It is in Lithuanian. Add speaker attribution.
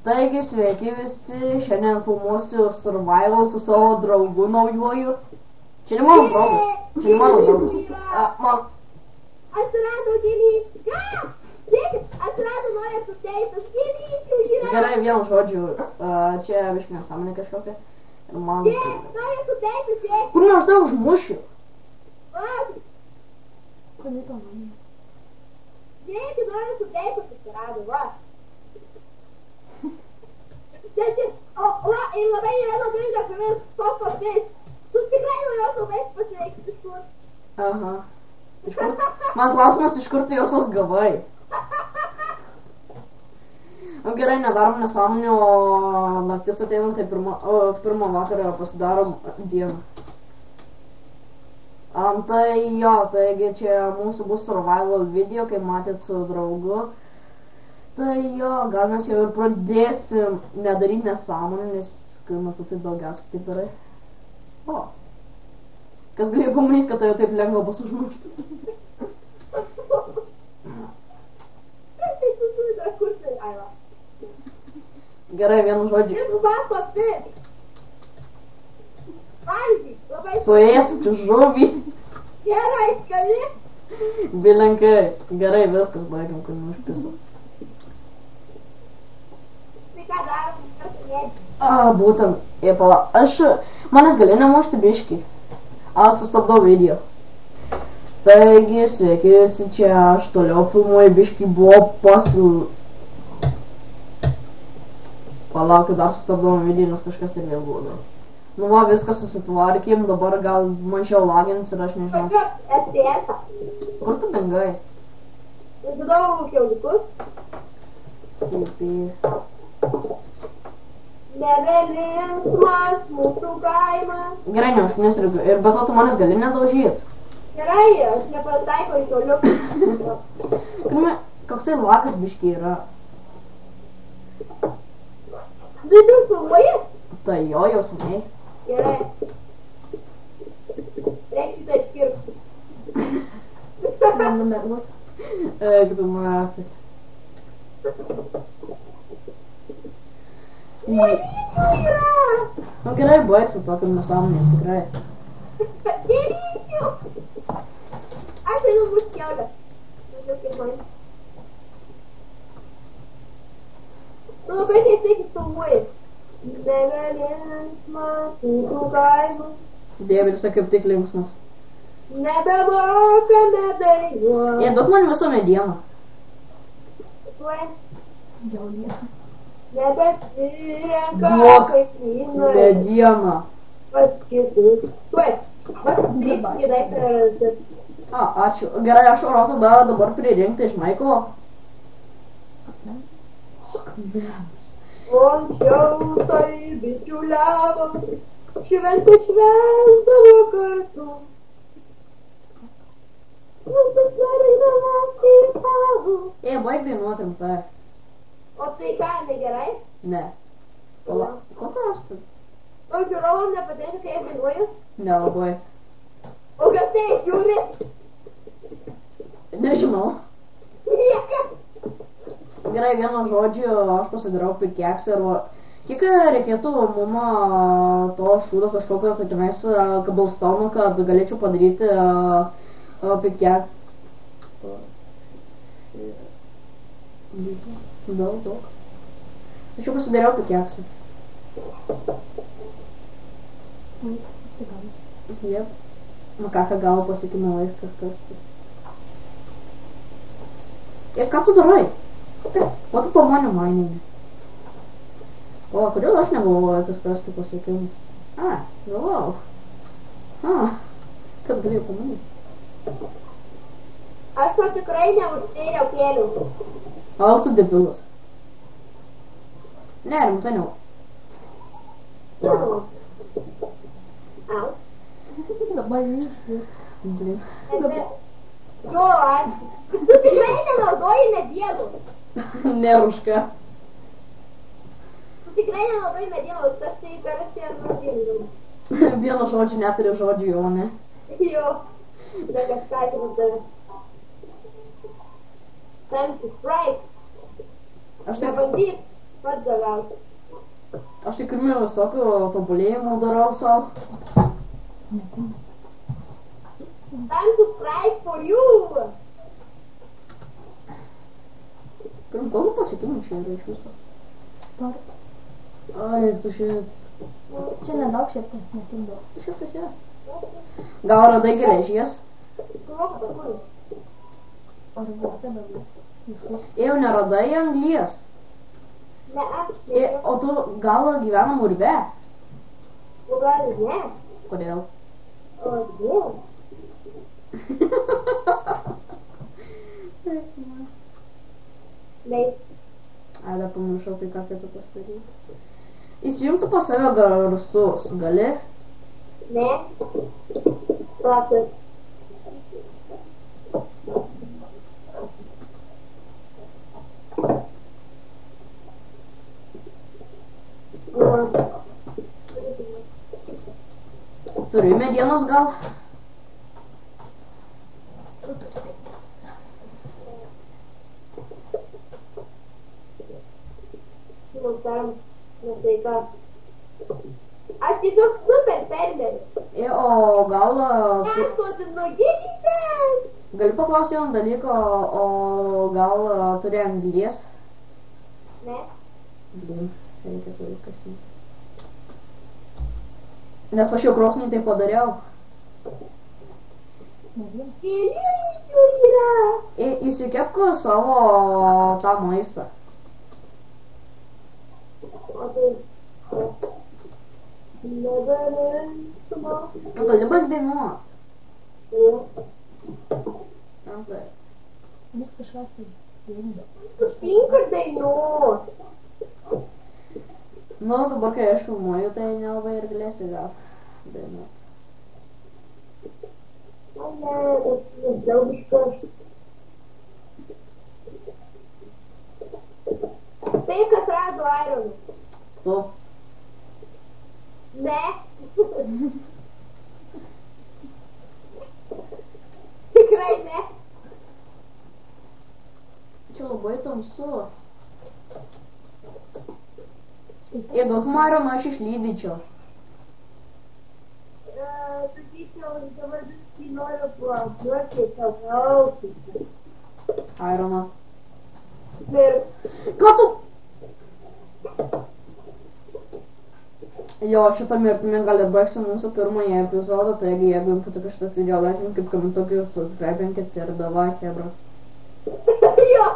Speaker 1: Taigi, sveiki visi, šiandien filmuosiu survival su savo draugu naujuoju. Čia ne mano draugas, čia ne mano draugas.
Speaker 2: Atsirado gėlys. Ką? Žiūrėkit, atsirado naujas suteistas gėlyčių yra.
Speaker 1: Gerai, vienu žodžiu, čia biškai nesąmonė kažkokia. Ir man...
Speaker 2: Naujas suteistas, žiūrėkit.
Speaker 1: Kur nors tai užmušiu?
Speaker 2: Kur ne to manė? Žiūrėkit, naujas suteistas atsirado, va. O, ir labai yra naudinga žuvis, fosfo fish. Tu tikrai naujos žuvis pasireikti iš kur.
Speaker 1: Aha. Man klausimas, iš kur tu josios gavai? Gerai, nedarom nesąmonį, o naktis ateina, tai pirmą vakarą pasidarom dieną. Tai jo, taigi čia mūsų bus survival video, kaip matėt su draugu. Tai jo, gal mes jau ir pradėsim nedaryti nesąmonį, nes kai metu tai daugiausiai taip darai. O. Kas galėjo pamanyti, kad tai jau taip lengva bus užmušti?
Speaker 2: Kas tai tu turi dar kurti, Aiva?
Speaker 1: Gerai, vienu žodžiu.
Speaker 2: Jis vasto fish. Pavyzdžiui, labai...
Speaker 1: Suėsiu žuvį.
Speaker 2: Gerai, skali.
Speaker 1: Bilenkai. Gerai, viskas, baigiam, kad neužpisu.
Speaker 2: Tai ką darom, prasidėti?
Speaker 1: Būtent, pala, manęs gali nemušti biškį. Sustabdau video. Taigi, sveiki visi čia, aš toliau filmuoju biškį buvo Palaukiu, dar sustabdau video, nes kažkas ir vėl buvo. Nu va, viską susitvarkėm, dabar gal mažiau lagins ir aš nežinau.
Speaker 2: Kokios FPS-a?
Speaker 1: Kur tu dangai?
Speaker 2: Žinau kiauliukus.
Speaker 1: Taip.
Speaker 2: Nebelinksmas mūsų kaimas.
Speaker 1: Gerai, neužknis ir be to tu manęs gali nedaužyt.
Speaker 2: Gerai, aš nepataikau į kiauliukus.
Speaker 1: Koksai lagas biškiai yra.
Speaker 2: Tai tu filmuoji?
Speaker 1: Tai jo, jau seniai.
Speaker 2: Gerai. Reik šitą iškirpti.
Speaker 1: Man numerus. Kaip matai.
Speaker 2: Gėlyčių yra!
Speaker 1: Nu gerai, baigsiu tokiam nesąmonėm, tikrai.
Speaker 2: Gėlyčių! Aš einu bus kiaulę. Nežinau kaip man. Tu labai keistai filmuoji. Nebelinksmas mūsų kaimas.
Speaker 1: Dėmelis, kaip tik linksmas.
Speaker 2: Nebemokame dainuoti.
Speaker 1: Duok man visą medieną.
Speaker 2: Tuoj.
Speaker 1: Jaunė.
Speaker 2: Nebesirenka
Speaker 1: Duok
Speaker 2: kaimynai.
Speaker 1: medieną.
Speaker 2: Pas kitus. Tuoj. Pas trys daiktą.
Speaker 1: Ačiū. Gerai, aš oro tada dabar pririnkti iš Maiklo. Akmens.
Speaker 2: O anksčiau tai bičiuliavo, šventę švęsdavo kartu. Visas varėdamas į pavų.
Speaker 1: Baig dainuot rimtai.
Speaker 2: O tai ką, negerai?
Speaker 1: Ne. Pala, kokios tu?
Speaker 2: O žiūrovam nepatinka, kai aš dainuoju?
Speaker 1: Nelabai.
Speaker 2: O kas tai žiūri?
Speaker 1: Nežinau.
Speaker 2: Niekas.
Speaker 1: Gerai, vienu žodžiu, aš pasidarau pikeksą ir kiek reikėtų mama to šūdo kažkokio tokiamais kabelstono, kad galėčiau padaryti pikeksą. Daug. Aš jau pasidariau pikeksą. Jep. Makaka gavo pasiekimo laikas kažkas. Ką tu darai? O tu pamanė maininį. O, kodėl aš negalvoju kažkas tu pasiekimų? Galvau. Kas galėjo pamanyti?
Speaker 2: Aš to tikrai neužtėriau kėliau.
Speaker 1: Tu debilas. Ne, rimtai ne.
Speaker 2: Au.
Speaker 1: Dabar išti. Blin.
Speaker 2: Jo, aš. Tu tikrai nenaudoji medienų.
Speaker 1: Neruška.
Speaker 2: Tu tikrai nenaudoji medienos, aš tai per ir naudingam.
Speaker 1: Vieno žodžio neturi žodžių, jo, ne?
Speaker 2: Jo. Dar aš skaitinu tave. Time to strike.
Speaker 1: Aš taip...
Speaker 2: Nebandyk. Pats galiausiai.
Speaker 1: Aš tik ir visokių tobulėjimų darau savo.
Speaker 2: Time to subscribe for you.
Speaker 1: Kokių pasiekimų čia yra iš viso?
Speaker 3: Tart.
Speaker 1: Ai, tu šit.
Speaker 3: Čia nedaug šiek tiek, netik daug.
Speaker 1: Šitas yra. Gal radai geležies?
Speaker 2: Klokta, kur?
Speaker 3: Ar visi dalis?
Speaker 1: Jau neradai anglies.
Speaker 2: Ne, aš
Speaker 1: O tu gal gyvenam urve?
Speaker 2: O gal ne?
Speaker 1: Kodėl?
Speaker 2: O ne? Ne.
Speaker 1: Ai, dar pamiršau, kai ką tu pasidaryti. Įsijungtų pas save garsus, gali?
Speaker 2: Ne. Lapis.
Speaker 1: Turi medienos gal?
Speaker 2: Aš tiesiog super perderis.
Speaker 1: O gal...
Speaker 2: Persodinu gėlytes.
Speaker 1: Gali paklausti vieną dalyką, o gal turi anglies?
Speaker 2: Ne.
Speaker 1: Blin, reikia su viskas nekas. Nes aš jau krosnį tai padariau.
Speaker 2: Gėlyčių yra.
Speaker 1: Įsikepk savo tą maistą.
Speaker 2: O tai... Nebelinksma.
Speaker 1: Nu, gali baig dainuot. Tam tai.
Speaker 3: Vis kažkas įdėlė.
Speaker 2: Tinka dainuot.
Speaker 1: Nu, dabar kai aš filmuoju, tai nelabai ir galėsiu gal dainuot.
Speaker 2: O ne, tas draugiškas. Tai kas rado Ironą.
Speaker 1: Tu.
Speaker 2: Ne. Tikrai ne.
Speaker 1: Čia labai tamsu. Duok Ironą, aš išlydyčiau.
Speaker 2: Sakyčiau, dabar viskai noriu planuoti savo.
Speaker 1: Ironą.
Speaker 2: Ir
Speaker 1: Ką tu? Jo, šitą mirtimį gal ir baigsiu mūsų pirmąjį epizodą, taigi jeigu jums patiko šitas video, laikinkit, komentuokit, subscribinkit ir davai, hebra.
Speaker 2: jo.